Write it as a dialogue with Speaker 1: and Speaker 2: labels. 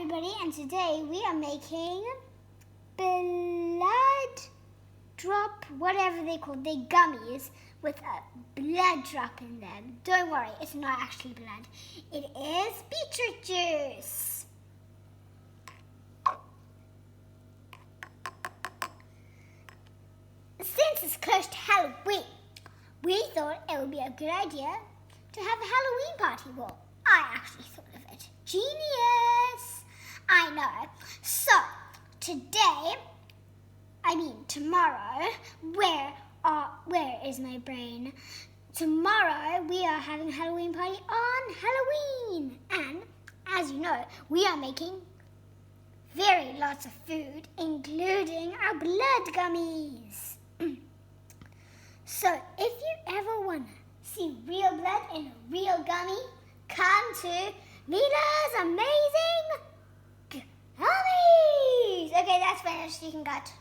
Speaker 1: everybody, and today we are making blood drop, whatever they call, they gummies with a blood drop in them. Don't worry, it's not actually blood. It is beetroot juice. Since it's close to Halloween, we thought it would be a good idea to have a Halloween party. Well, I actually thought of it. Genius! I know. So, tomorrow, where is my brain? Tomorrow, we are having a Halloween party on Halloween. And, as you know, we are making very lots of food, including our blood gummies. So, if you ever want to see real blood in a real gummy, come to Mila's amazing gummies. Okay, that's finished. You can cut.